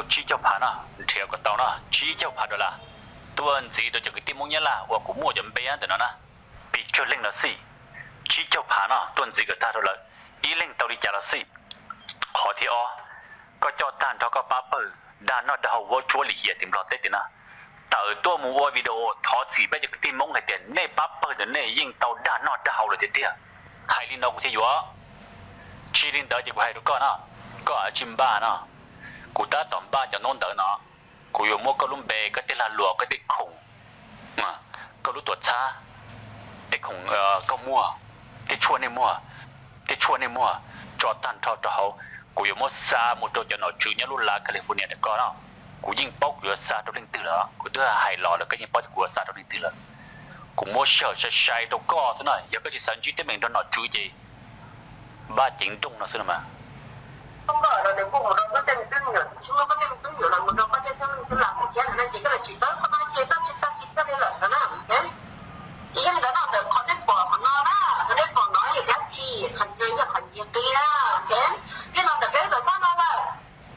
chỉ cho phá nó theo cái tàu nó chỉ cho phá đó là tuần gì đó cho cái tim muốn nhớ là và cũng mua cho bé ăn từ nó nè bị cho lên là gì chỉ cho phá nó tuần gì cái ta đó là ý lên tàu đi trả là gì họ thì có cho tàn cho có ba bờ đã nó đầu vô chúa lì hiện tìm lọt tết thì nó tờ tôi mua video thọ chỉ bây giờ cái tim muốn hay tiền nè ba bờ thì nè yên tàu đã nó đã hậu rồi thì tiền hai linh đâu cũng thế yếu chỉ linh đó chỉ có hai đứa con nó có ở chim ba nó cụ ta tóm ba cho nôn đỡ nó cụ dùng mua cái lúm bè cái tên là lúa cái tên khủng mà cái lúa tuột xa cái khủng cái mua cái chua này mua cho tan thao thao cụ dùng mua xa một chỗ cho nó trừ nhá lúa lá California để có nó cụยิงbốc vừa xa đâu đến từ đó cụ thứ hai lò là cáiยิงbốc của xa đâu đến từ đó cụ mua sợ sai đâu có thế này giờ cái gì sản xuất tới mình đó nó chui gì ba chính trung nó xưa mà không có ở đây cũng một đồng có tên tương nhiều chúng nó có tên tương nhiều là một đồng có tên sẽ làm một cái này chỉ có là chỉ tới có bao nhiêu chỉ tới đây là nó thế chỉ cái này đó là họ đến bỏ họ nó đó họ đến bỏ nói gì đó chỉ thành rồi là thành gì kia thế cái nó là cái là sao nó là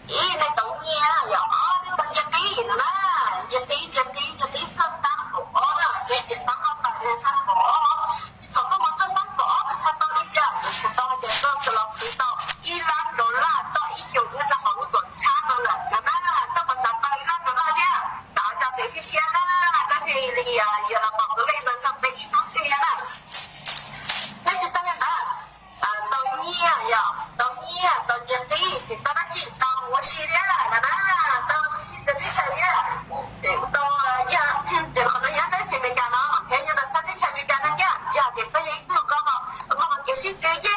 ý này tổng nhiên giờ họ đi bằng dân tí gì nữa dân tí có sáng bỏ đó cái sáng họ phải sáng bỏ họ có một cái sáng bỏ mà sao tao đi chợ sao tao đi chợ tao làm gì tao Iran đô la tao ít nhiều nữa là họ muốn tuần tra tao là tao mà sao tao Iran đô la nhá sao cho để xí xí cái gì thì giờ là bọn tụi mình làm cái gì nó kia đó thế chúng ta nhận đó tao nhia tao dân tí chỉ tao đã chỉ tao muốn xí đấy là tao xí cái gì vậy chỉ tao giờ chỉ còn nó nhớ tới phim mình cả nó thế nhưng mà sao cái phim mình cả nó nhá giờ thì cái gì cũng có mà cái gì cái gì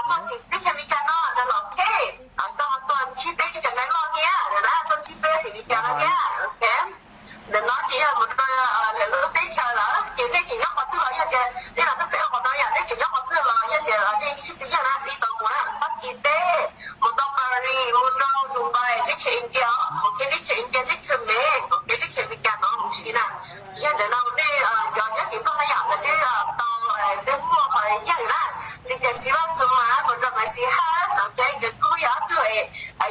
mà cái phim mình cả nó là ok tao toàn chi phí cái này lo nhé rồi đó tao chi phí thì mình cả nó nhá ok đừng nói chỉ là một cái là lúc tới chờ là chỉ nhắc một thứ là như thế đây là nó phải học nói là chỉ nhắc một thứ là như thế là đi ship đi ra đi tàu muốn phát kỳ tế một tàu Paris một tàu Dubai đi chơi India một cái đi chơi India đi chơi Mỹ một cái đi chơi Việt Nam nó không xí nào giờ để nào đi giờ nhất thì có hay là đi tàu đi mua phải như thế này đi chơi xí bao số mà một tàu mà xí hết ok cái cô giáo tuổi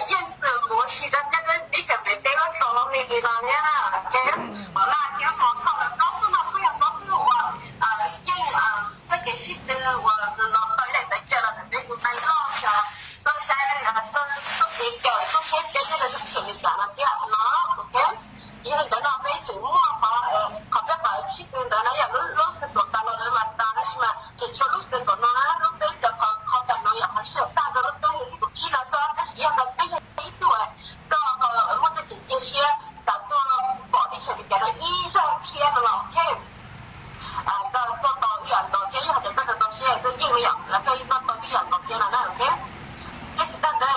dân từ mua xí ra nhất đi chơi Việt Nam nó tàu này thì là nhá ok mà là kiểu còn không là có cái mà bây giờ có cái dân cái ship từ nó tới đây tới chờ là để tụi tay lo chờ tôi sai là tôi đi chờ tôi xếp cái là tôi chuẩn bị trả là cái nó ok ý là cái nó phải chỉnh họ biết phải ship từ đó là lúc sẽ tụt ta rồi mà ta là mà chỉ cho lúc sẽ tụt nó lúc đấyจะเขาจะnói là họ sẽ ta rồi lúc đấy cũng chỉ là sao cái gì là cái gì tuổiก็มันจะถึงเชียสามตัวbỏ đi chuẩn bị cái đó ý cho kia là okก็ต่ออย่างต่อเที่ยวอย่างเดี๋ยวก็จะต่อเที่ยวก็ยิ่งไม่อยากแล้วก็ยิ่งต่อที่อย่างต่อเที่ยวนะโอเคcái sựตั้งแต่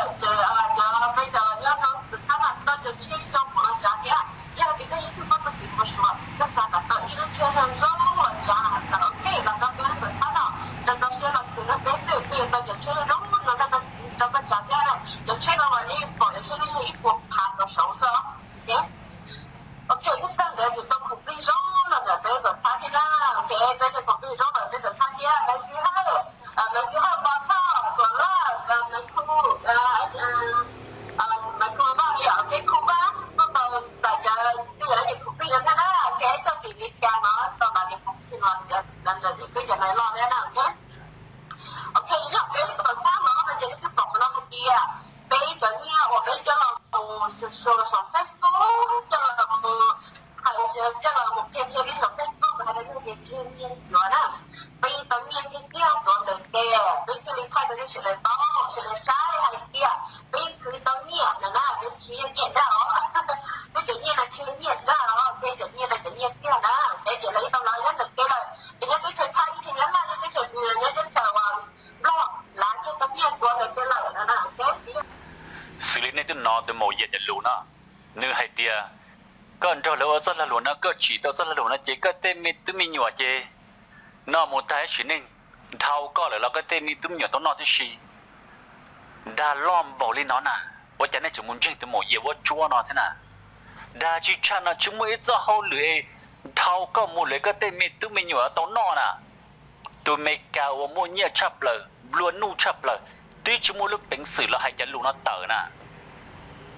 giờ bây giờ nhớ nó từ tháng là taจะเชื่อtrong một lần trả kia giờ thì cái thứ bắt đầu tìm một số cái sao cả tới nó chưa hơn rõ một trả là ok là nó cái từ tháng nào là nó sẽ là từ nó bé sữa thì taจะเชื่อrõ nó là nó cái trả kia nàyจะเชื่อเราวันนี้ปล่อยเชื่อเราอีกพวกผ่านเราสองซ้อok cái sang để chúng ta phục vụ rõ là để bây giờ sang kia ok bây giờ phục vụ rõ là bây giờ sang kia mấy xí hai bao thao còn là mấy khu bao nhiêu cái khu ba nó tàu tại giờ cái là phục vụ như thế nào cái tôi tìm việc cho nó tao bảo việc phục vụ nó nên là bây giờ này lo thế nào nhé ok những học viên còn sáng nó bây giờ cái tiếp tục nó kia bây giờ nha hoặc bây giờ là sur Facebook cho là một thiên thiên đi sur Facebook hay là những cái thiên nhiên đó nè bây giờ tự nhiên cái kia còn được kè bây giờ đi thay đổi sự là to sự là sai hay kia bây giờ cứ tự nhiên là na bây giờ nhiên đó bây giờ nhiên là chưa nhiên đó bây giờ nhiên là tự nhiên kia đó bây giờ lấy tao nói rất được cái là bây giờ cái chuyện thay thì lắm là những cái chuyện nhớ đến sợ lo là cho tự nhiên của được cái lời đó nè cái xử lý này tôi nói tôi mồi nhiệt lù nó nữ hay tia còn cho lỡ rất là lù nó có chỉ tao rất là lù nó chỉ có tên mi tôi mi nhỏ chứ nó một cái chuyện nên thao có là cái tên mi tôi nhỏ tôi nói thế gì đã lom bỏ lên nó nè và cho nên chúng muốn chơi tôi mồi nhiệt và chua nó thế nè đã chỉ cha nó chúng mới cho hậu lưỡi thao có một lấy cái tên mi tôi mi nhỏ tôi nói nè tôi mấy cao và mua nhiều chập lời luôn nu chập lời tuy chúng mua lúc tính xử là hay cho lù nó tở nè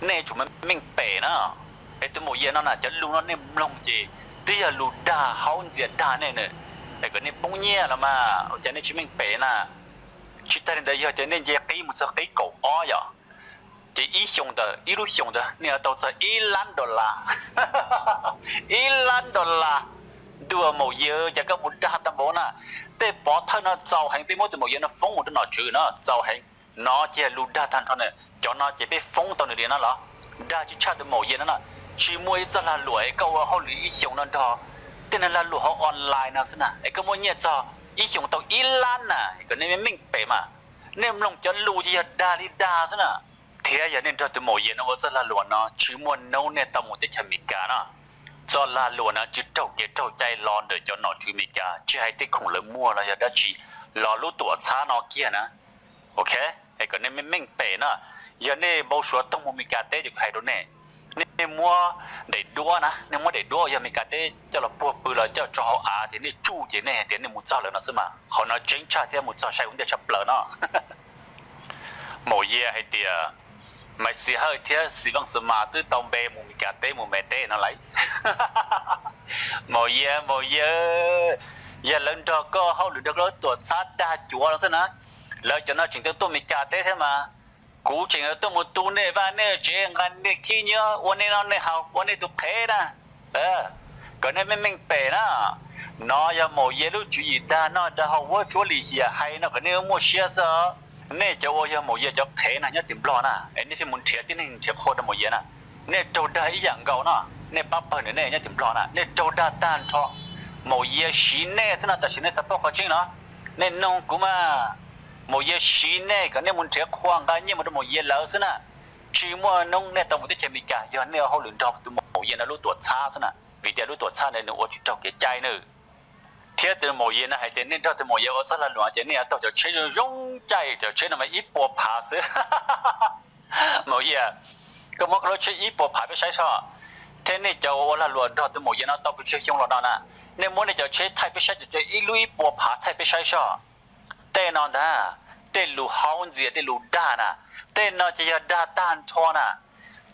nè chúng mình bể nóไอ้ตัวหมูเย็นนั่นน่ะจะรู้นั่นเนี่ยลงจีที่จะรู้ด่าเขาเสียด่าเนี่ยแต่ก็เนี่ยปุ่งเงี้ยละมาจะเนี่ยชิมิงเป๋น่ะชิดแต่เนี่ยเดี๋ยวจะเนี่ยจะกี่มุสกี่狗อ้อยอ่ะจะอีชงเดออีรู้ชงเดอเนี่ยตัวจะ$1,000,000ดูหมูเยอะจะก็บุญด่าตั้งบ่น่ะแต่พอท่านน่ะเจ้าแห่งไปหมดตัวหมูเยอะน่ะฟ้องหมดตัวหน่อจืดน่ะเจ้าแห่งน้อจะรู้ด่าท่านท่านเนี่ยจอน้อจะไปฟ้องตัวเนี่ยน่ะเหรอด่าจะชาตัวหมูเยอะนั่นน่ะชีมวยจะละหลวยก็ว่าเขาหรืออีชงนั่นทอแต่นั่นละหลวยเขาออนไลน์นะสินะไอ้ก็มวยเนี่ยจ้าอีชงต้อง$1,000,000น่ะไอ้ก็เนี่ยไม่เป๋มาเนี่ยมันลงจะรู้จะด่าลิด่าสินะเทียอย่างนี้ตัวหมูเย็นนะว่าจะละหลวยเนาะชีมวยโน้เนี่ยตั้งหมดที่ชมิกาเนาะจะละหลวยนะจิตเจ้าเกตเจ้าใจร้อนเดี๋ยวจะนอนชมิกาจะให้ที่คงเลยมั่วแล้วจะได้ชีรอรู้ตัวช้านอเกียนะโอเคไอ้ก็เนี่ยไม่เป๋นะอย่างนี้บอกชัวต้องมีการเตะอยู่ใครดูเนี่ยนี่มัวเด็ดดัวนะนี่มัวเด็ดดัวยังมีการเตะเจ้าเราปวดปืนเราเจ้าจ่ออาเดี๋ยวนี่จู่เดี๋ยวนี่เดี๋ยวนี่มุดเจ้าเลยนะสิมาเขาเนาะเจ๊งชาที่มุดเจ้าใช้อุ้งเดียชับเปล่าเนาะหมอเย่ให้เดียไม่เสียให้เทียสีบังสมาตื้อตองเบมุมีการเตะมุเมเตะนั่นไรหมอเย่อย่าเล่นดอกก็เขาหรือดอกเราตรวจซัดดาจัวแล้วสินะแล้วจะน่าจึงต้องมีการเตะใช่ไหมกูจริงๆต้องมุดตูเนี่ยบ้านเนี่ยเจ๊งกันเนี่ยขี้เยอะวันนี้เราเนี่ยหาวันนี้ตุกเพนะก็เนี่ยไม่เป๋นะน้อยอย่าโมเยลูจุยด้านน้อยด้าหัวชัวลีเฮียให้นะก็เนี่ยมัวเชียซะเนี่ยจะว่าอย่าโมเยจะเพนะเนี่ยติ่มบล้อนะไอ้นี่ที่มุนเทียที่นี่เทียโคตรโมเยนะเนี่ยโจด้าอีอย่างเก่านะเนี่ยปั๊บเปิลเนี่ยติ่มบล้อนะเนี่ยโจด้าต้านท้อโมเยชีเนี่ยสนับแต่ชีเนี่ยสปอร์ตจริงเนาะเนี่ยน้องกูมาหมอเยชีเนี่ยก็เนี่ยมันเสียควางกันเนี่ยมันต้องหมอเยแล้วสินะชีมัวน้องเนี่ยต้องมุดที่เชมิกาย้อนเนี่ยเขาหลุดดอกตัวหมอเยนะรู้ตรวจช้าสินะวิธีรู้ตรวจช้าในหนูว่าจิตเจ้าเกใจเนอะเทียตัวหมอเยนะให้เด่นเนี่ยเจ้าตัวหมอเยว่าสลัดหลวงเจเนี่ยต้องจะใช้ร้องใจจะใช้ทำไมอีปัวผาซื้อหมอเยก็มันเราใช้อีปัวผาไปใช้ช่อเทียนี่จะว่าละหลวงดอกตัวหมอเยนะต้องไปใช้ช่องหลอดนะเนี่ยมันเนี่ยจะใช้ไทยไปใช้จะอีลุยปัวผาไทยไปใช้ช่อแต่นอนนะแต่ลูกเขาเสียแต่ลูกด่านะแต่นอจะยาด่าต้านทอนะ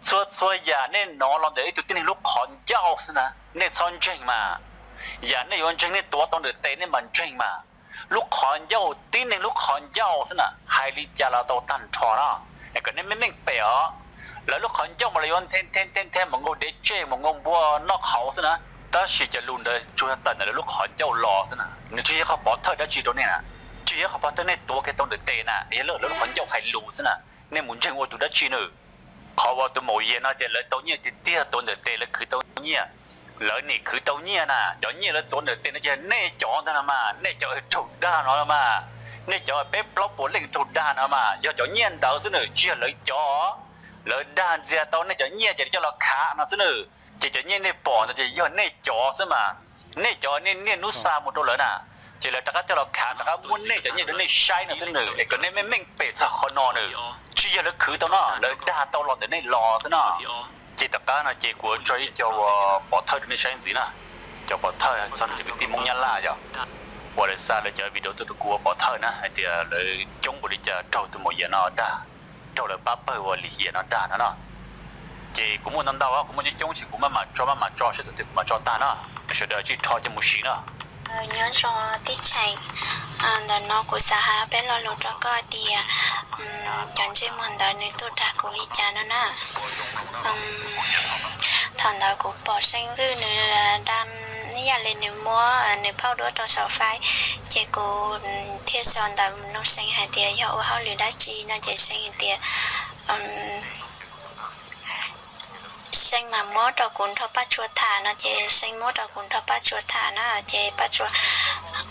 ส่วนอย่าเนี่ยน้องเราเดี๋ยวตัวที่นี่ลูกขอนยาวสินะเนี่ยซ้อนเจงมาอย่าเนี่ยย้อนเจงเนี่ยตัวต้องเดือดเตะเนี่ยมันเจงมาลูกขอนยาวตีเนี่ยลูกขอนยาวสินะไฮริจาราตัวต้านทอนะไอ้ก็เนี่ยไม่เป๋อแล้วลูกขอนยาวมาเลยย้อนเทนมังงเดเจมังงบัวนอกเขาสินะแต่สิจะลุ้นเลยช่วยตัดเนี่ยลูกขอนยาวรอสินะนี่ช่วยเขาปลอดเธอได้จีตัวเนี่ยนะจีเขาพอตอนนี้ตัวแกต้องเดือดเตน่ะเดี๋ยวเลิกแล้วคนเจ้าใครรู้สินะเนี่ยมุนเชิงว่าตัวได้ชีนึเขาว่าตัวหมอเย็นนะเดี๋ยวเลยตัวเนี่ยเตี้ยตัวเดือดเตเลยคือตัวเนี่ยแล้วนี่คือตัวเนี่ยนะเดี๋ยวเนี่ยแล้วตัวเดือดเตน่ะจะเน่จอนั่นมาเน่จอจุดด้านนั่นมาเน่จอเป๊ะปลอกปวดเล่งจุดด้านนั่นมาเดี๋ยวจะเนี่ยเดาสินะเจี๋ยเลยจอเลยด้านเจี๋ยตัวเนี่ยจะเนี่ยจะเราขานะสินะจะเนี่ยเนี่ยปอดจะย้อนเนี่ยจอสิมาเนี่ยจอเนี่ยนุสามุตัวเลยนะchỉ là tất cảเราขาดนะครับมุนเนี่ยจะเนี่ยเนี่ยใช้นะซึ่งหนึ่งไอ้คนนี้ไม่เป็ดสักคนนอนหนึ่งชี้จะเลิกคือตัวน่ะเลยด่าตัวเราแต่เนี่ยรอซะน่ะจีตะการนะจีกัวใจเจ้าปอดเธอเนี่ยใช้สินะเจ้าปอดเธอฉันจะไปตีมงยันล่าจ้ะบริษัทเลยจะวิดีโอตัวกัวปอดเธอนะไอ้เดี๋ยวเลยจงบริจาคเจ้าตัวหมอยนอด่าเจ้าเลยปั๊บเปิดวอลลี่ยนอด่านะเนาะจีกูมุ่งนั่นดาวกูมุ่งจะจงสิกูมาจ่อใช่ตัวกูมาจ่อตาเนาะเฉยๆจีทอจะมุชีเนาะnhớ cho tiết chạy đợt nó của xã hà bé lo lụt cho coi thì chọn chơi món đợt này tôi đã cố ý trả nó nè thằng đợt của bỏ xanh vư nữa đam ní lên nếu mua nếu phao đũa cho sầu phai chỉ cô thiết son đợt nó xanh hai tia do họ lừa đá chi nó chỉ xanh tia xanh mà mót cho cuốn thọ bắt chuột thả nó chế xanh mót cho cuốn thọ bắt chuột thả nó chế bắt chuột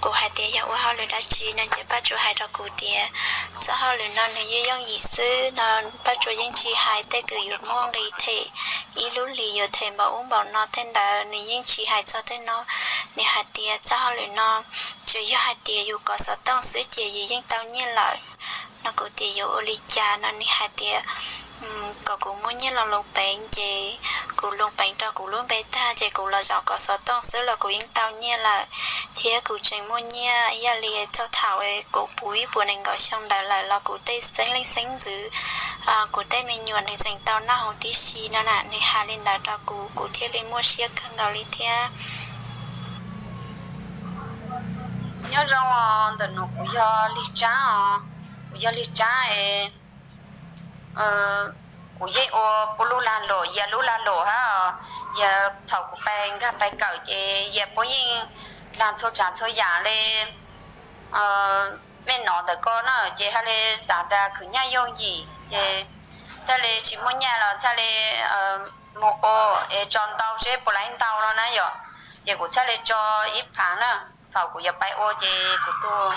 cụ hai tia dạo họ lười đá chi nó chế bắt chuột hai cho cụ tia sau họ lười non thì như giống gì xứ nó bắt chuột những chi hai tê cứ yết mong lì thể ý lú lì yết thể bảo uống bảo nó thêm đã thì những chi hai cho thêm nó thì hai tia sau họ lười non chỉ do hai tia dù có sợ tông xứ chế gì những tao nhiên lại nó cụ tia dạo lì cha nó thì hai tia có cũng muốn như là lục bệnh chị cụ luôn bánh cho cụ luôn bê ta chị cụ là giàu có số tông xứ là cụ yên tao nhé là thế cụ trình mua nhé ya lìa cho thảo ấy cụ bùi buồn anh gọi xong đại lại là cụ tây xanh lên xanh giữ cụ tây mình nhuận thì dành tao nó không tí xì nó nè thì hà lên đại cho cụ thiết lên mua xiếc khăn gạo đi thế nhớ rằng từ nó cũng do lý trả ấy cũng vậy ô bố lú lan lộ ha giờ thầu của bạn gặp phải cởi thì giờ bố yên làm số trả số giả lên bên nó từ con nó chỉ hay là giả ta cứ nhà用gì chỉ cho nên chỉ muốn nhà là cho nên một ô tròn tàu sẽ bổ lại tàu nó nè giờ giờ cũng cho nên cho ít phá nữa thầu của giờ bay ô thì của tôi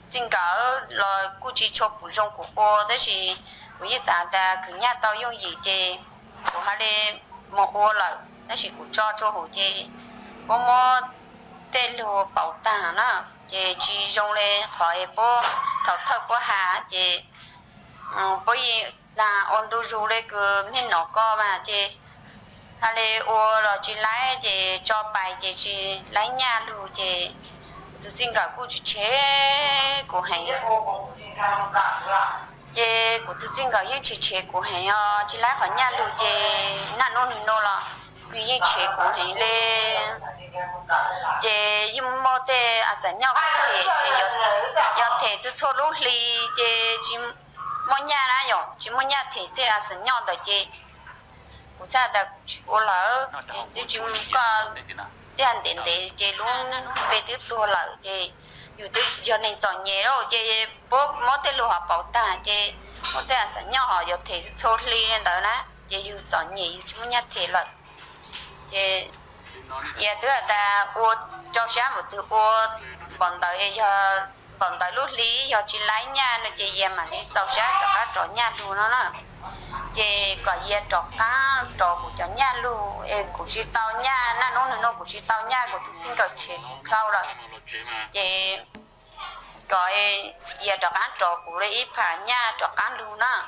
xin cỡ là cụ chỉ cho bổ sung của cô đó thì của ít giả ta cứ nhà tàu用gì thì của hay là một ô là đó thì của cho hồ thì bố mua tên lúa bảo tàng đó thì chỉ dùng lên khỏi bố thầu thầu của hà thì bởi vì là ôn tu du lên cứ miền nó co mà thì hay là ô là chỉ lấy thì cho bài thì chỉ lấy nhà luôn thì tôi xin cả cô chỉ chế của hành thì của tôi xin cả những chế của hành chỉ lấy khỏi nhà luôn thì nãy nó là vì những chế của hành lên thì nhưng mà để sản nhau thì giờ thể cho số lúc thì chỉ mỗi nhà là rồi chỉ mỗi nhà thể để sản nhau được thì cũng sẽ được ô lỡ thì chỉ có tiền để chỉ luôn về tiếp tục lỡ thìอยู่ที่giờ này chọn nhẹ rồi thì bố mỗi tên lúa bảo ta thì mỗi tên sản nhau họ giờ thể số ly lên đó nè thìอยู่chọn nhẹ chỉ mỗi nhà thể lỡ thì giờ tức là ta ô cho sáng một thứ ô bọn tới lúc lý giờ chỉ lấy nhà nó chỉ về mà đi cho sáng cho các trò nhà luôn nó thì có giờ trò cá trò của cho nhà luôn của chỉ tàu nhà nó của chỉ tàu nhà của chúng xin cầu chuyện khâu rồi thì rồi giờ trò cá trò của lấy phá nhà trò cá luôn đó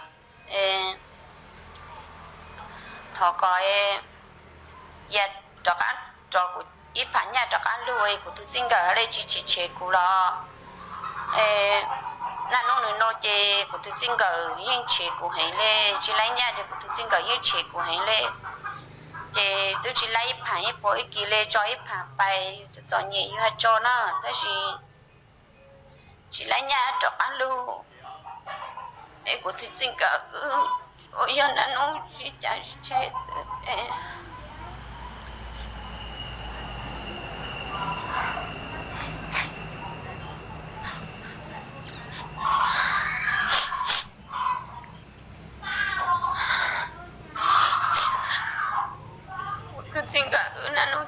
thọ coi giờ trò cá trò của ít phá nhà trò cá luôn của chúng xin cầu ở đây chỉ chế của nó nó chỉ của tôi xin cầu những chuyện của hắn lên chỉ lấy nhà thì của tôi xin cầu những chuyện của hắn lên thì tôi chỉ lấy phải bộ ít kỳ lên cho ít phải bài cho nhẹ như cho nó thế thì chỉ lấy nhà cho ăn luôn để của tôi xin cầu ôi giờ nó chỉ chạy chết xin cả nó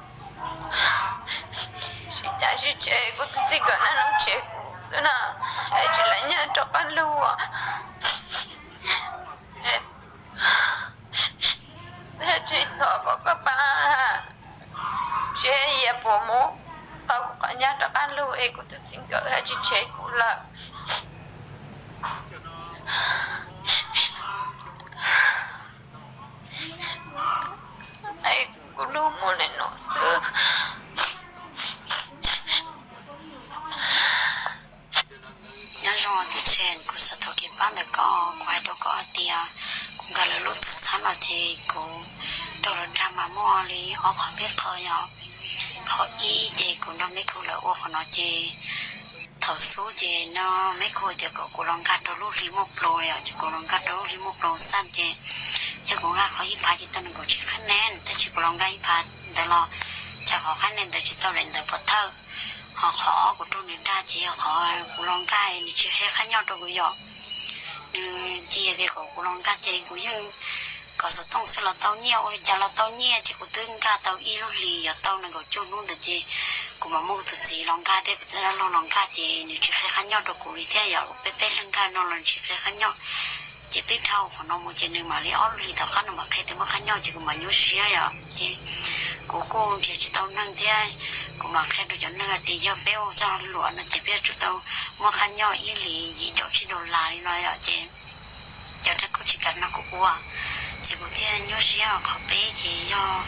chỉ chế của tôi xin cả nó chế nữa là chỉ lấy nhà cho ăn luôn à chỉ thọ có các ba chế gì bộ mố tao cũng có nhà cho ăn luôn của tôi xin cả chỉ chế cũng là cũng đúng một lần nữa xưa nhớ rồi thì trên cũng sẽ thâu cái bán được có quay đâu có tiền cũng cả là lúc sáng là thì cũng đầu lần ra mà mua đi họ không biết thôi nhở họ ý thì cũng nó mấy cô là ô của nó thì thầu số thì nó mấy cô thì cũng lòng gạt đầu lúc đi một lồi à chỉ cũng lòng gạt đầu lúc đi một lồi san thì chứ cũng ngã khỏi phá chỉ tao nên cũng chỉ khăn nén, ta chỉ có lòng gai phá, để lo chả khó khăn nén ta chỉ tao lên ta bắt thơ, họ khó của tôi nên đa chỉ họ của lòng gai thì chỉ hết khăn nhau đâu cũng vậy, chỉ thì của lòng gai chỉ cũng như có số thông số là tao nhiều, chả là tao nhiều chỉ có tương ca tao y lúc lì giờ tao nên có chỗ luôn được chỉ, cũng mà mua thực gì lòng gai thì cũng là lòng gai chỉ nếu chỉ hết khăn nhau đâu cũng đi theo giờ, bé lòng gai nó là chỉ hết khăn nhau chỉ tiếp theo của nó một chuyện nhưng mà lý áo lý thảo khác nó mà khi tới mức khác nhau chỉ có mà nhớ xía à chỉ của cô chỉ tao năng thế của mà khi tôi chọn năng thì do béo ra lụa nó chỉ biết chúng tao mà khác nhau ý lý gì chỗ chỉ đồ là đi nói à chỉ giờ chắc cô chỉ cần nó của cô à chị cũng thấy nhớ xíu có bé chị do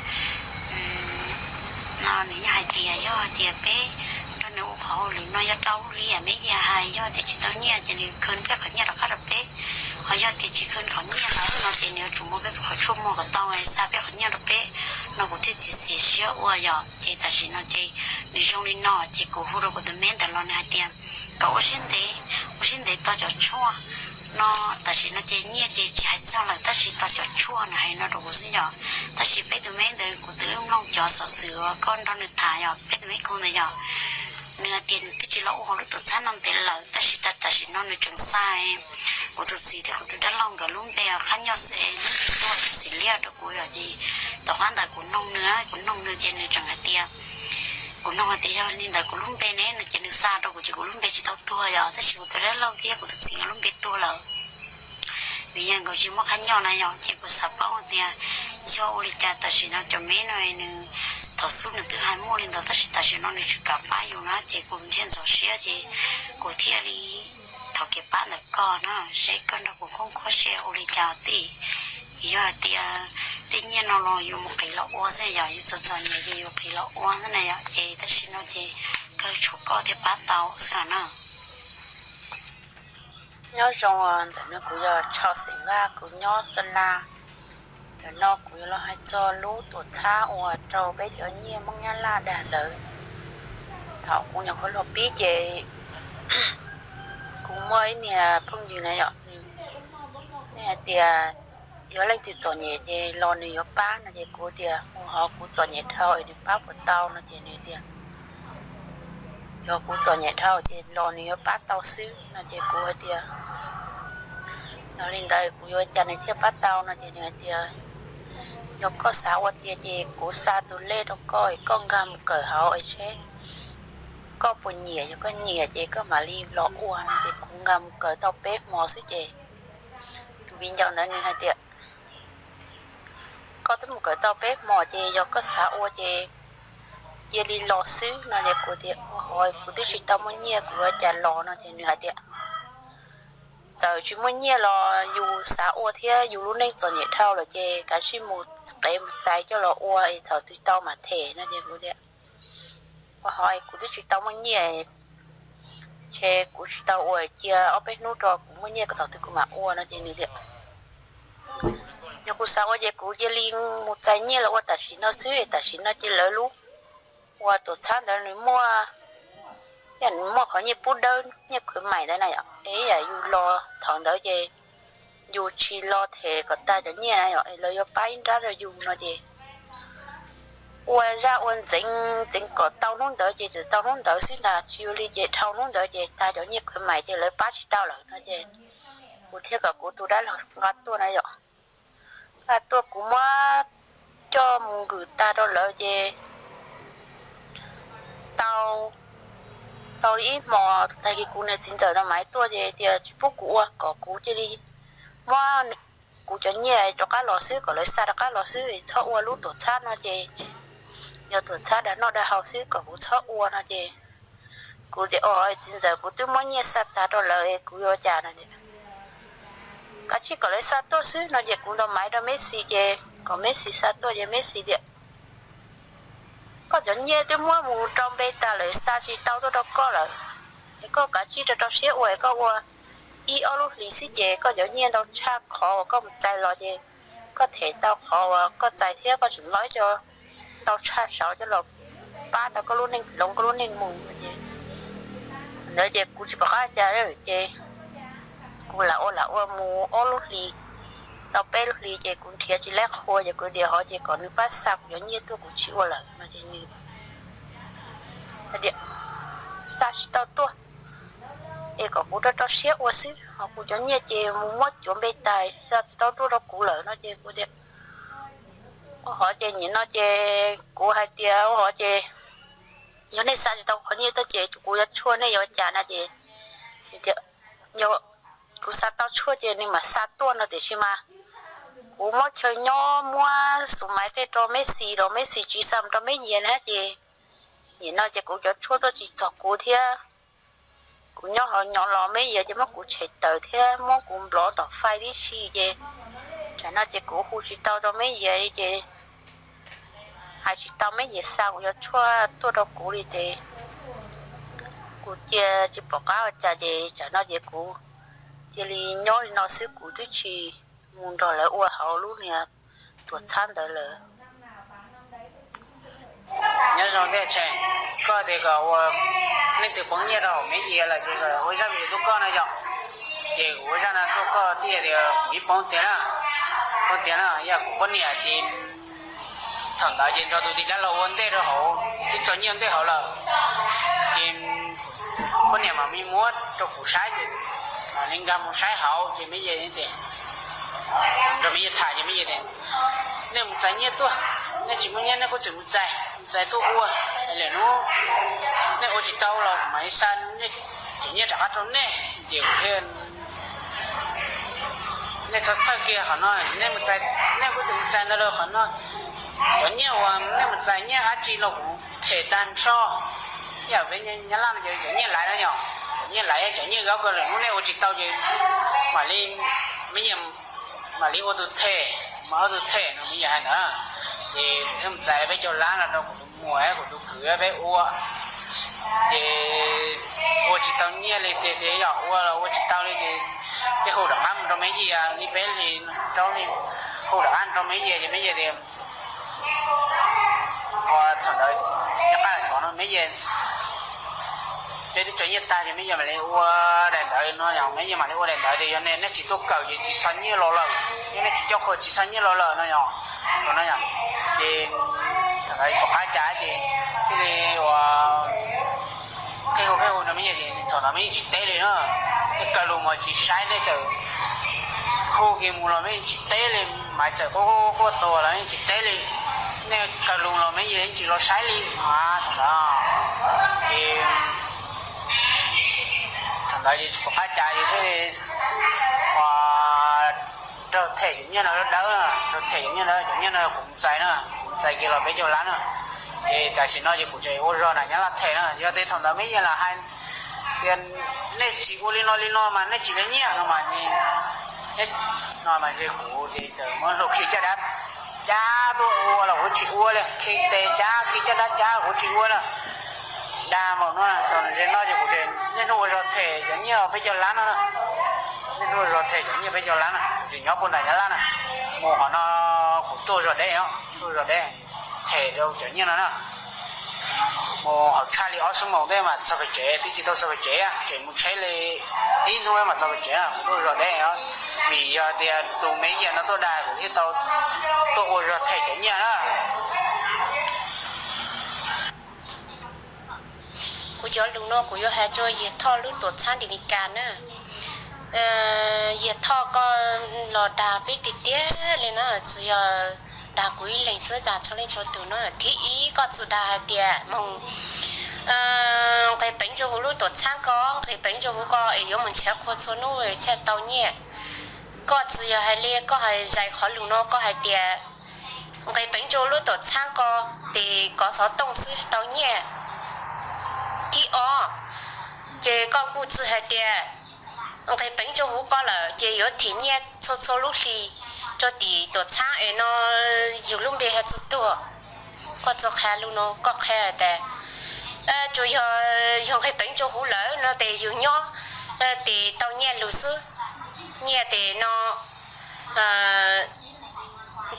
nó này hai tia do tia bé nó nấu khó lửa nó do đâu liền mấy giờ hai do thì chỉ tao nhẹ cho nên cơn bé khỏi nhẹ là khá là bé họ do thì chỉ cơn khỏi nhẹ là nó thì nếu chúng mua bé khỏi chung mua cái tao này sao bé khỏi nhẹ là bé nó cũng thấy chỉ xí xíu qua giờ chị ta chỉ nó chị nếu trong đi nó chị cũng hút được cái men tại lo này hai tia cậu xin để tao cho chua nó ta chỉ nó chơi nhẹ chơi chạy cho là ta chỉ tao cho chua này nó đủ gì nhở ta chỉ biết từ mấy đời của tớ long cho sợ sửa con đó được thả nhở biết từ mấy con này nhở nửa tiền cái chỉ là ô lúc tụt sát năm tiền lợn ta chỉ nó được trồng sai của tụt gì thì của tụt đã long cả luôn bè khác nhau sẽ lúc tôi sẽ lia được của gì tao hoàn tại của nông nữa trên này trồng hạt tiền của nông hạt tiền nên tại của luôn bè này nó trên được xa đâu của chỉ của luôn bè chỉ tao tua giờ ta chỉ của tụt đã long kia của tụt gì luôn bè tua lợn vì vậy có chỉ một khác nhau này nhở chỉ của sắp bao tiền cho uli cha ta chỉ nó cho mấy này nữa thọ suốt nữa từ 20 lên đó ta chỉ nó đi chụp cả ba dùng nó chỉ cùng thiên số xe chỉ của thiên đi thọ cái bạn là con nó sẽ con nó cũng không có xe uli cha tí giờ thì nhiên nó lo dùng một cái lọ oa sẽ giờ dùng cho nhiều gì một cái lọ oa thế này ạ chỉ ta chỉ nó chỉ cái chỗ có thì bán tàu sao nữa nhớ trong thì nó cũng giờ cho sinh ra cũng nhớ sinh la thì nó cũng là hay cho lú tổ cha or trâu bé nhỏ nhẹ mong nhá la đà tử thọ cũng nhận khối lộc bí chị cũng mới nè phong gì này ạ nè tiề giờ lên từ trò nhẹ chị lo này giờ ba nè chị cô tiề họ cũng trò nhẹ thôi thì ba của tao nè chị này tiề giờ cũng trò nhẹ thôi chị lo này giờ ba tao xứ nè chị cô tiề nó lên đây cũng vô cha này thiết bắt tao nó thì này thì nhóc có sao ở tiệt thì cũng xa từ lê đâu coi con gam cởi hậu ấy chứ có buồn nhẹ cho có nhẹ chị có mà li lọ uo thì cũng gam cởi tao bếp mò xí chị viên trong đó như hai tiệt có tới một cởi tao bếp mò chị do có sao uo chị li lọ xứ nó để của tiệt hồi của tiệt chỉ tao muốn nhẹ của cha lọ nó thì như hai tiệt giờ chỉ muốn nhẹ là dù xã ô thế dù lúc này còn nhẹ thao là chê cả chỉ một trái cho là ô ấy thở từ tao mà thể nó chê cũng thế hỏi cũng chỉ tao muốn nhẹ chê cũng chỉ tao ô chia ở bên nút rồi cũng muốn nhẹ cái thở từ cũng mà ô nó chê như thế nhưng cũng sao vậy cũng chỉ liên một trái nhẹ là ô ta chỉ nó xứ ta chỉ nó chỉ lỡ lúc ô tổ餐đó người mua nhận mua khỏi như bút đơn như khuyến mại thế này ạ ấy là dù lo thằng đó gì dù chỉ lo thể có ta cho nhẹ này ạ lời cho bay ra rồi dù nó gì quay ra quên tính có tao nón đỡ gì từ tao nón đỡ xí là chiều đi về tao nón đỡ gì ta cho nhẹ khuyến mại thì lời ba chỉ tao là nó gì của thiết cả của tôi đã là ngắt tôi này ạ tôi cũng mua cho người ta đó lợi gì tao ý mò tại cái cụ này chính giờ nó máy tua gì thì bút cụ có cụ chơi đi mà cụ cho nhẹ cho cá lò xứ có lấy xa cá lò xứ thì cho ua lú tổ sát nó gì giờ tổ sát đã nó đã học xứ có cụ cho ua nó gì cụ thì ôi chính giờ cụ tôi muốn nhẹ sát ta đó lời cụ vô trà này cá chỉ có lấy sát tua xứ nó gì cụ nó máy đó mấy xì gì có mấy xì sát tua gì mấy xì gì có chuyện nhẹ tôi mua một trong bê ta lấy xa chỉ tao tôi đâu có rồi có cả chỉ cho tao xíu vậy có qua y ở lúc lịch sử gì có chuyện nhẹ tao cha khó có một trái lo gì có thể tao khó có trái thế có chuyện nói cho tao cha sợ cho là ba tao có luôn nên lông có luôn nên mù gì nữa gì cũng chỉ có hai trái rồi gì cũng là ô mù ở lúc lịch tao bé lúc đi chơi cũng thiệt chỉ lẽ khô giờ cũng đi họ chỉ còn nước bát sạc giống như tôi cũng chịu là mà chỉ như vậy sạc tao tua thì có cũng đó tao xếp qua xí họ cũng giống như chơi mua mất chuẩn bị tài sạc tao tua đó cũng lỡ nó chơi cũng vậy họ chơi nhìn nó chơi của hai tia họ chơi giống như sạc tao có như tao chơi cũng rất chua này giờ chả là gì thì giờ cũng sạc tao chua chơi nhưng mà sạc tua nó thì chứ mà cũng mất chơi nhỏ mua số máy thế cho mấy xì chỉ xăm cho mấy nhiêu hết gì nhìn nó chỉ cũng cho chua tôi chỉ chọc cụ thế cũng nhỏ họ nhỏ lò mấy giờ chứ mất cũng chạy tới thế món cũng lọ tỏ phai đi xì gì chả nó chỉ cũ khu chỉ tao đâu mấy giờ đi chị hay chỉ tao mấy giờ sau giờ chua tôi đâu cũ đi thì cũ chia chỉ bỏ cá chả gì chả nó chỉ cũ chỉ li nhớ nó xíu cũ chứ chi muốn đòi lại uo hậu lúc nè tuột chán tớiเลยnhớ rằng thế chứ có thể có nên từ phong nhiệt đâu mấy gì là cái hồi sáng thì tôi có này rồi thì hồi sáng là tôi có tiền thì bị phong tiền à giờ cũng có nhiều thì thằng đại diện cho tôi đi làm lâu vấn đề rồi họ đi cho nhiều thế họ là thì có nhiều mà mình muốn cho cụ sai thì nên làm một sai hậu thì mấy giờ như thế rồi mấy giờ thải thì mấy giờ thế nên một trái nhiệt tôi nên chỉ muốn nhiệt nó có chỉ một trái tôi uo là nó nên ô chỉ tao là máy san nên chỉ nhiệt trả trong này nhiều hơn nên cho chơi kia họ nói nên một trái nên có chỉ một trái nữa họ nói có nhiều nên một trái nhiệt á chỉ là cũng thể tan cho giờ bên nhà làm thì có nhiệt lại đó nhở nhiệt lại cho nhiệt gạo cái là nên ô chỉ tao gì mà lên mấy giờ mà lên ô tô thể mà ô tô thể nó bây giờ hay nữa thì thêm trái với cho lá là đâu mùa ấy của tôi cửa với ua thì ua chỉ tao nhia lên thì giờ ua là ua chỉ tao lên thì cái hồ đặc ăn trong mấy gì à đi bé thì trong đi hồ đặc ăn trong mấy gì thì mấy gì thì thằng đấy chắc là chọn nó mấy gì để đi chuyển nhiệt ta thì mấy giờ mà lấy ua đèn đợi nó nhỏ mấy giờ mà lấy ua đèn đợi thì nên nó chỉ tốt cầu gì chỉ sáng như lò lờ nhưng nó chỉ cho khơi chỉ sáng như lò lờ nó nhỏ rồi nó nhỏ thì thằng ấy có hai trái thì cái hồ nó mấy giờ thì thằng nó mấy chỉ té lên nữa cái cà lù mà chỉ sai đấy chờ hồ kia mù là mấy chỉ té lên mà chờ có to là mấy chỉ té lên nên cà lù là mấy giờ chỉ lo sai lên thằng đó thì thằng đó thì có hai trái thì thế trở thể giống như là đỡ trở thể giống như là cũng chạy kia là bây giờ lá nữa thì tại sao nó chỉ cũng chạy ô rồi này nhá là thể nữa giờ tới thằng đó mấy giờ là hai tiền nên chỉ ô lên nó mà nên chỉ lấy nhẹ nó mà nhìn hết nó mà chỉ cũ thì giờ mới lúc khi cha đắt cha tôi ô là ô chỉ ô lên khi tê cha khi cha đắt cha ô chỉ ô là đa mà nó còn trên nó chỉ cũng chạy nên nó rồi thể giống như là bây giờ lá nữa nên nó rồi thể giống như bây giờ lá nữa chỉ nhóc con này nhá lá nữa mùa họ nó cũng tôi rồi đấy không tôi rồi đấy thể đâu giống như nó nè mùa họ khai li ở số một đấy mà sao phải chế thì chỉ đâu sao phải chế một chế li ít nuôi mà sao phải chế tôi rồi đấy không vì giờ thì tụi mấy giờ nó tôi đài của cái tàu tôi rồi thể giống như đó cô cháu lúc nó cô cháu hay cho gì thọ lúc tuột sang thì mình càn nữa giờ thọ có lò đà biết tí tía lên nó chỉ đà quý lên sữa đà cho lên cho tụi nó thì ý có sự đà tiệt mong cái bánh cho hú lúc tuột sang có cái bánh cho hú có ấy giống mình chế khoa số nó về chế tàu nhẹ có chỉ hay lia có hay dài khó lúc nó có hay tiệt cái bánh cho lúc tuột sang có thì có số đông sư tàu nhẹ thì chế con cụ chỉ hay tiệt cái bánh cho hú có là chế có thì nhẹ cho lúc thì cho tí tổ sáng ấy nó dù lúc đi hết chút có cho khai luôn nó có khai để chủ yếu dùng cái bánh cho hú lỡ nó để dù nhỏ để tao nhẹ lù sư nhẹ để nó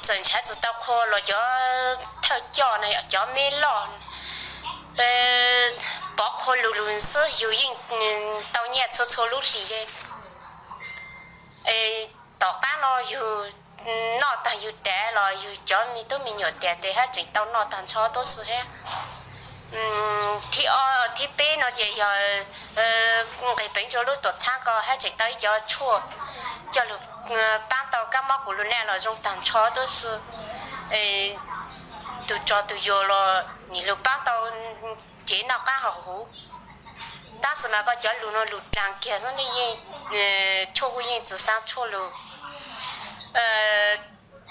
dần trái từ tao khô rồi cho theo cho này cho mê lon bỏ khô lù lù sư dù yên tao nhẹ cho lúc thì tao cá nó dù nó ta dù té rồi dù cho mình tôi mình nhớ té té hết chỉ tao nó tan cho tôi số hết thì bé nó chỉ giờ cái bánh cho lúc tuột sáng có hết chỉ tới cho chua cho lúc ban đầu các món của lúc này là dùng tan cho tôi số từ cho từ giờ là những lúc ban đầu chỉ nó cá hậu hú ta sự mà có cho lúc nó lúc trăng kia nó đi chua cái gì từ sáng chua luôn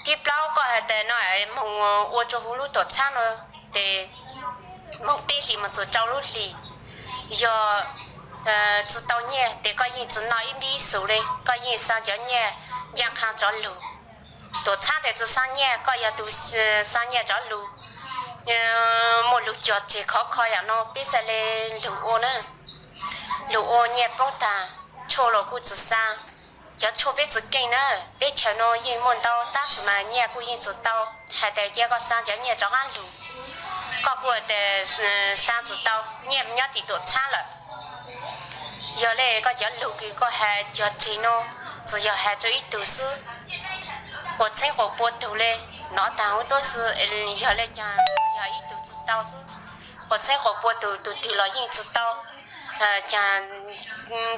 tiếp lâu có hay để nói mong ô cho hú lúc tốt sáng rồi để mong bé thì mà số cháu lúc thì giờ chỉ tao nhẹ để có gì chỉ nói đi số đây có gì sao cho nhẹ giang hàng cho lù tổ cha để cho sang nhà coi giờ tụ sang nhà cho lù một lù giọt chỉ khó coi à nó biết sẽ lên lù ô nữa lù ô nhà bông ta cho lù cô chỉ sang giờ cho biết chỉ kinh nữa để cho nó yên muốn đâu ta sẽ mà nhà cô yên chỉ đâu hay để giờ có sang cho nhà cho ăn lù có của để sang chỉ đâu nhà nhớ thì tổ cha rồi giờ này có giờ lù cái có hay giờ chỉ nó只要还做一读书，我生活不读嘞，那当我都是要来讲，要一读知道是，我生活不读了也知道，讲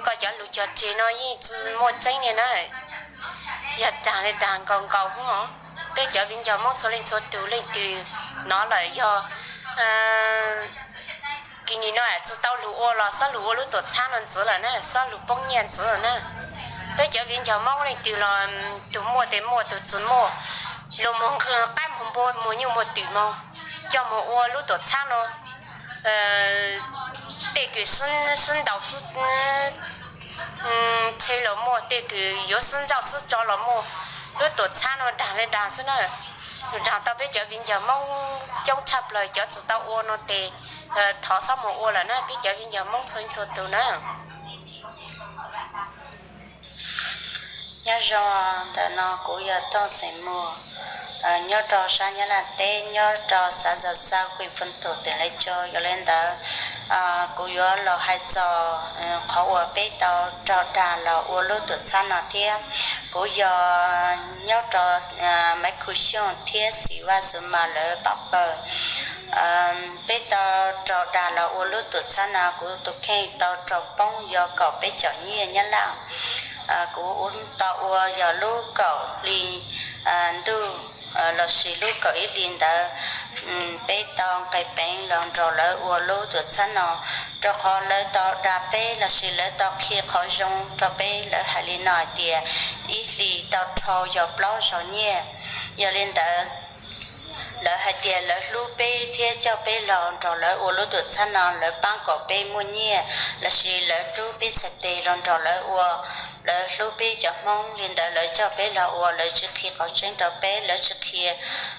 个要录着接那也只莫真的呢，要当来当广告不哦，被这边叫莫说来说读来读，拿来要今年呢知道录我了，说录我录多差人子了呢，说录半年子了呢。bây giờ viên cháu mong này từ là từ mua đến mua từ từ mua lúc mong cái mong bôi mua như một từ mong cho một ô lúc tổ sang nó để cái sinh đầu sư chơi là mua để cái yếu sinh giáo sư cho là mua lúc tổ sang nó đàn lên đàn xin nữa đàn tao bây giờ viên cháu mong trong chập lời cho tụi tao ô nó để thọ xong một ô là nó bây giờ viên cháu mong thôi cho tụi nó nhớ rõ tại nó cũng giờ to sẽ mua nhớ trò sang nhớ là tê nhớ trò sa giờ sa quy phân tổ tiền lấy cho lên đó cũng nhớ là hai trò khó ở bên tàu trò đà là ô lô tuổi sang nó thiê cũng giờ nhớ trò mấy khu xương thiê xí và số mà lỡ bắp bờ bên tàu trò đà là ô lô tuổi sang nó cũng tụi khen tàu trò bông giờ cậu bên chợ nhẹ nhớ là của uốn tàu giờ lú cậu liền đu là xí lú cậu ít liền đã bé tàu cái bánh lòng rồi lỡ uốn lú từ sáng nó cho họ lỡ tàu đạp bé là xí lỡ tàu kia khó dùng cho bé lỡ hai liền nói tiền ít liền tàu thâu giờ bao rồi nhé giờ lên đã lỡ hai tiền lỡ lú bé thiê cho bé lòng rồi lỡ uốn lú từ sáng nó lỡ bán cỏ bé mua nhé là xí lỡ chú bé sạch tiền lòng rồi lỡ uốn lỡ lúc bé cho mong liền đỡ lỡ cho bé là ủa lỡ trước khi có chuyện đó bé lỡ trước khi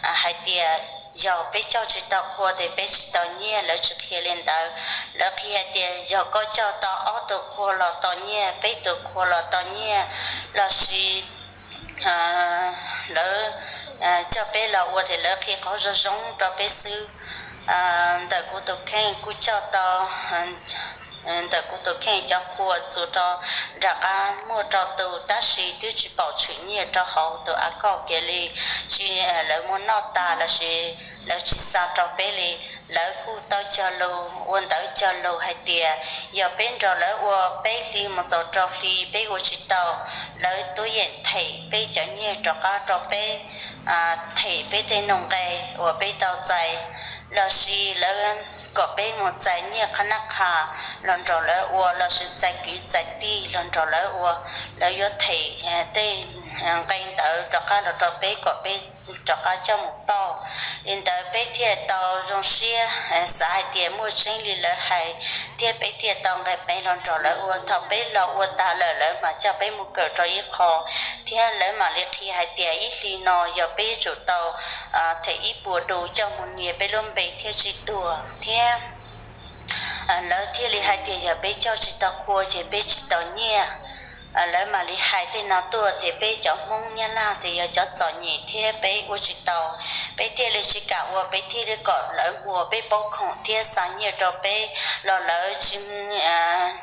hai tia giờ bé cho chị tao qua thì bé chị tao nhẹ lỡ trước khi liền đỡ lỡ khi hai tia giờ có cho tao ở tao qua là tao nhẹ bé tao qua là tao nhẹ là gì lỡ cho bé là ủa thì lỡ khi có rồi giống cho bé sư đỡ của tao khen của cho tao tại cũng tôi khen cho cô chú cho ra cả mua cho tôi ta sĩ tôi chỉ bảo chuyện nhiều cho họ tôi ăn có cái gì chỉ lấy muốn nó ta là gì lấy chỉ sao cho bé li lấy cô tôi cho lâu quân tới cho lâu hay tiền giờ bên rồi lấy qua bé li một giờ cho li bé của chị tao lấy tôi hiện thầy bé cho nhiều cho cả cho bé thầy bé tên nông cây của bé tao dạy là gì lấy có bé một trái nhẹ khăn nặng hà lần rồi lỡ ua là sự trái kỹ trái ti lần rồi lỡ ua lỡ yếu thể tên canh tớ cho các là cho bé có bé cho các cho một bao nên tớ bé thiệt tàu dùng xe xã hai tiền mua sinh li lỡ hai thiệt bé thiệt tàu ngày bé lần rồi lỡ ua thọ bé lỡ ua ta lỡ lỡ mà cho bé một cỡ cho ít khó thiệt lỡ mà liệt thì hai tiền ít li nọ giờ bé chủ tàu thể ít bùa đủ cho một người bé luôn bé thiệt chỉ đùa thiệt lỡ thì li hai tiền giờ bé cho chị tao cua chị bé chị tao nhẹ lỡ mà li hai tiền nào tua thì bé cho mông nhá là thì giờ cho chọn nhẹ thì bé của chị tao bé thì li chị cả của bé thì li cọ lỡ của bé bao khổng thì sáng nhẹ cho bé lỡ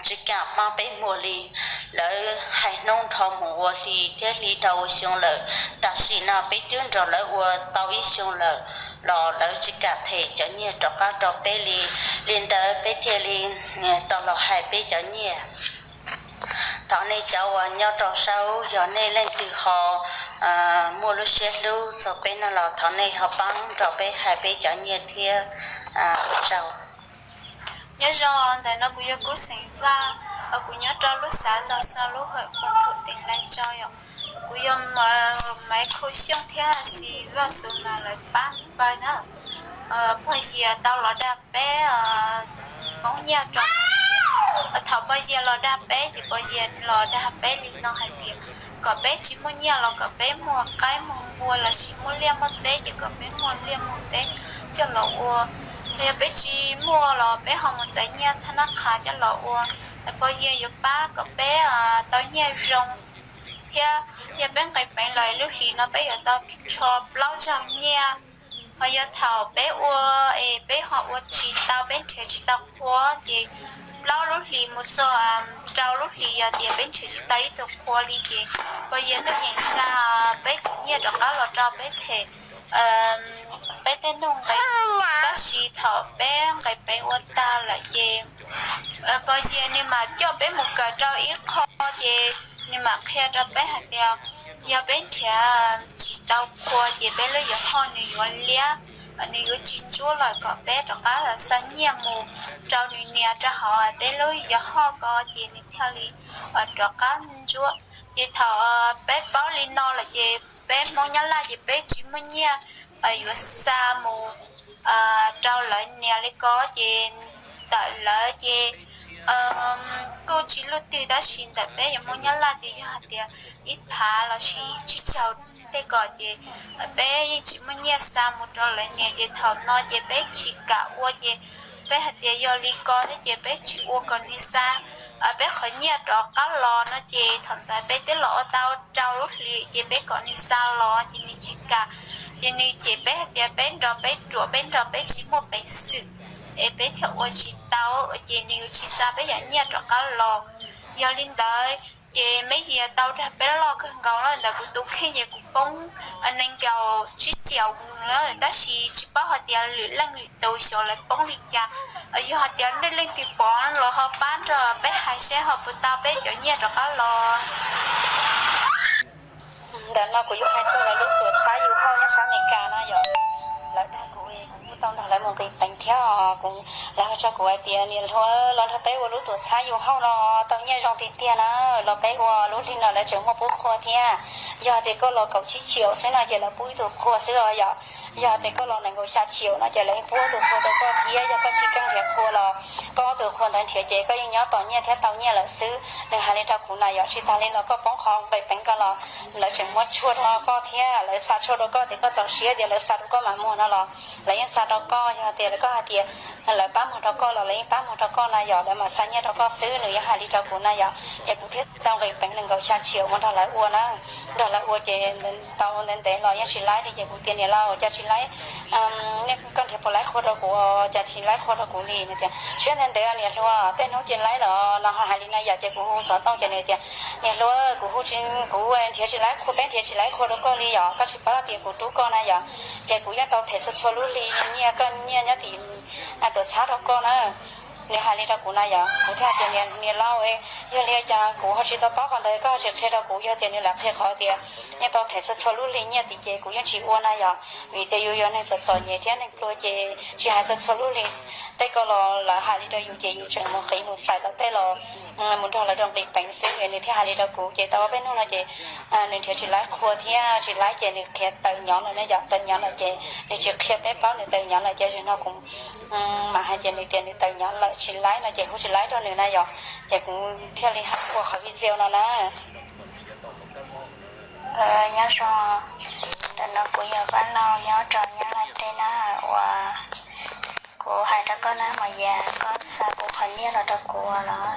chị cả mà bé mua li lỡ hai nông thọ mua li thì li đầu xuống lỡ ta xí nào bé tuyên rồi lỡ của tao ít xuống lỡ lỡ chỉ cả thể cho nhiều cho các trò bé li liên tới bé thiê li tao lọ hai bé cho nhiều thọ này cháu nhau trò sau giờ này lên từ họ mua lúc xe lưu rồi bé nào lọ thọ này họ bán trò bé hai bé cho nhiều thiê cháu nhớ rõ tại nó cũng có sinh ra cũng nhớ cho lúc sáng giờ sau lúc hội con thụ tình lại cho cũng yêu mà mấy khối xương thế gì vào số mà lại bán bài nữa bây giờ tao lo đạp bé bóng nhà trong thọ bây giờ lo đạp bé thì bây giờ lo đạp bé lên nó hay tiền có bé chỉ mua nhà là có bé mua cái mua là chỉ mua liêm một té chỉ có bé mua liêm một té cho là ô thì bé chỉ mua là bé họ một giải nhà thằng nó khá cho là ô tại bây giờ có ba có bé tao nhà rong thì bé cái bé lại lúc thì nó bé ở tao cho lâu trong nhà bây giờ thảo bé ô bé họ ô chỉ tao bé thì chỉ tao quá gì lâu lúc thì một số trâu lúc thì tiền bên chỉ tay từ khoa đi chị bây giờ tôi nhìn xa bé chủ nhà đó là trâu bé thì bé tên nông cái bác sĩ thọ bé cái bé ôn ta là gì bây giờ nhưng mà cho bé một cái trâu ít kho gì nhưng mà khi cho bé hạt đeo giờ bé thì chỉ tao khoa gì bé lấy giờ kho này lia anh ấy chỉ chúa là có bé đó cá là sáng nhà mù trâu này nè cho họ bé lối giờ họ có gì này theo lý và đó cá chúa chị thọ bé báo lên nó là chị bé mong nhớ là chị bé chỉ muốn nha ở giữa xa mù trâu lại nè lấy có chị tại lại chị cô chỉ lúc từ đã xin tại bé giờ mong nhớ là chị hạt tiền ít phá là chỉ chào thế có chị bé chỉ muốn nghe xa một trò lại nè chị thầu nói chị bé chỉ cả qua chị bé hạt tiền do lý có thế chị bé chỉ qua còn đi xa bé khỏi nghe đó cá lò nó chị thật tại bé tới lọ tao trao lúc lì chị bé còn đi xa lò chị đi chỉ cả chị đi chị bé hạt tiền bé rùa bé chỉ một bé sự bé theo qua chỉ tao chị đi chỉ xa bé giải nghe đó cá lò do linh tới chị mấy giờ tao ra bé lo cái cầu nó là cũng tôi khi giờ cũng bông anh em cầu chỉ chiều nữa ta chỉ bảo họ tiền lưỡi lăng lưỡi tôi sợ lại bông đi cha ở dưới họ tiền lên từ bỏ rồi họ bán rồi bé hai xe họ bữa tao bé chở nhà rồi cá lò đã nó của hai chỗ là lúc tuổi sáng yêu hao nhá sáng ngày cả nó rồi lại ta của cũng tao đã lại một cái bánh theo cũng làm cho của tiền liền thôi lo thật bé của lúc tuổi sáng yêu hao nó tao nghe trong tiền nó lo bé của lúc thì nó lại chở một bút khoa thia giờ thì có lo cầu chỉ chiều sẽ là chỉ là bút tuổi khoa sẽ rồi giờ thì có lo này có xa chiều nó chỉ là bút tuổi khoa đó có thia giờ có chỉ cần việc khoa là có tuổi khoa thành thiệt chế có những nhớ tao nghe thế tao nghe là xứ nên hai lên tao cũng này giờ chỉ tao lên nó có bóng hòn bảy bánh cái là lại chở một chuột nó có thia lại xa chuột đó có thì có dòng xía thì lại xa đó có mà mua nó là lấy những xa đó có giờ thì lại có hai tiền lại bán một đó có là lấy bán một đó có này giờ để mà xa nhé đó có xứ nữa hai lên tao cũng này giờ chỉ cũng thiết tao về bánh đừng có xa chiều mà tao lại uốn á đó là uốn chỉ tao nên để lo những chỉ lái thì chỉ cũng tiền để lao cho chỉ lái nên con thì phải lái khoa đó của cho chỉ lái khoa đó của đi này thì chuyện nên để này luôn tên nó chỉ lái là hai lên này giờ chỉ cũng sợ tao cho này thì này luôn cũng cũng thì chỉ lái khoa bé thì chỉ lái khoa đó có đi giờ có chỉ bao tiền của tú con này giờ thì cũng nhớ tao thể sự cho lú đi nhớ con nhớ thì tao sát đó con á nè hai lên đó cũng này giờ cũng theo tiền nè lao ấy giờ lên giờ cũng họ chỉ tao báo còn đấy có chỉ theo đó cũng giờ tiền nè là theo họ tiền nhớ tao thể sự cho lú đi nhớ thì chị cũng nhớ chỉ uốn này giờ vì thế yêu này sẽ so nhẹ thế này rồi chị hai sự cho lú đi đây có là hai lên đó yêu chị yêu chừng một cái một sai tao đây là muốn thằng là trong bị bánh xinh này thì hai lên đó cũng chị tao bên nó là chị nên chỉ lái khua thì chỉ lái chị này khét từ nhỏ này nó dọn từ nhỏ là chị thì chỉ khét đấy báo này từ nhỏ là chị thì nó cũng mà hai chị này tiền thì từ nhỏ là chỉ lái là chị cũng chỉ lái cho này này rồi chị cũng theo đi học qua khỏi video nào nè nhớ cho nó cũng nhớ bán lâu nhớ trò nhớ là tên nó và của hai đứa con nó mà già có sao cũng hình như là đứa của nó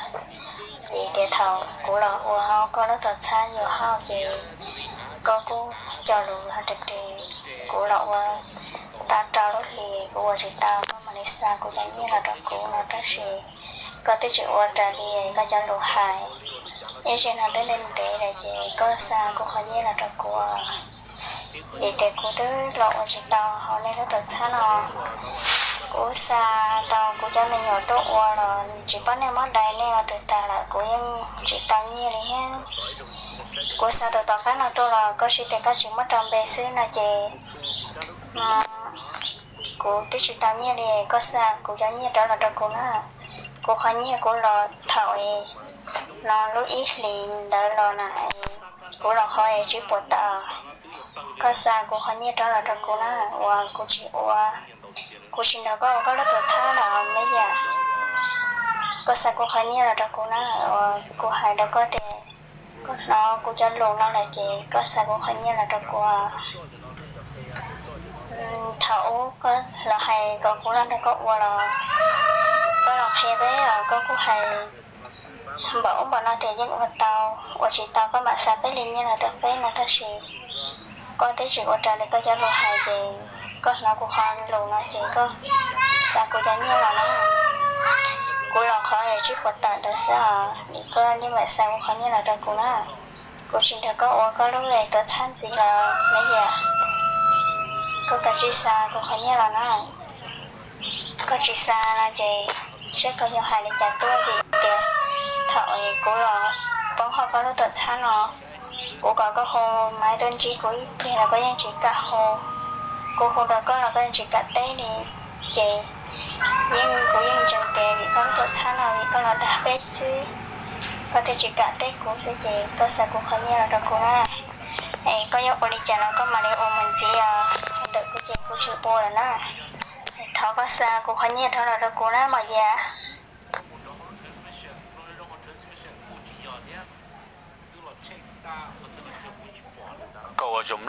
vì cái thầu của nó của họ có nó thật xa nhiều họ thì có cũng cho lũ họ thực thì của nó ta trao lúc thì của chị tao có mà đi xa của giống như là đứa của nó ta sẽ có tới chuyện qua trả đi có cho lũ hại ấy trên là tới lên để là chị có xa cũng hình như là đứa của vì thế của tới lộ chị tao họ nên nó thật xa nó của xa tao của cho mình nhỏ tốt qua rồi chỉ bắt em mất đây nên từ ta là của em chỉ tao như này ha của xa từ tao khác là tôi là có sự tiền có chuyện mất trong bề xứ là chị của tí chỉ tao như này có xa của cho như đó là đó của nó của khó như của lò thầu nó lúc ít liền đỡ lò này của lò hơi chỉ bộ tao có xa của khó như đó là đó của nó và của chị qua cô xin đó có rất là xa là mấy giờ có sao cô hay như là đó cô nó cô hay đó có thể có nó cô cho luôn nó là chị có sao cũng hơi như là được qua thấu có là hay có cũng là có qua là có là khe bé có cũng hay bảo bọn nó thì giúp của tao của chị tao có bạn sao bé lên như là được bé là thật sự có tới chuyện của trời này có cho luôn hay thì có nó cũng hoa luôn nó thì có sao cô cho như là nó cô lòng khó là trước của tao tại sao thì có nhưng mà sao cũng khó như là được của nó cô chỉ được có lúc này tao chán gì là mấy giờ có cả chị xa cũng khó như là nó có chị xa là chị sẽ có nhiều hai lần trả tôi bị tiền thợ thì cô là bóng họ có lúc tao chán nó cô có hồ máy đơn chí của ít thì là có những chỉ cả hồ cô hồ đó có là có những chỉ cả tế thì chị nhưng của những trường kề thì có lúc chán nào thì có là đã bé xứ có thể chỉ cả tế cũng sẽ chị có sợ cũng khó như là đó cô đó có dấu ô đi chả nó có mà đi ô mình chỉ tự của chị của chữ ô là nó thọ có xa cũng khó như đó là đó cô đó mà dạ cậu ở dùng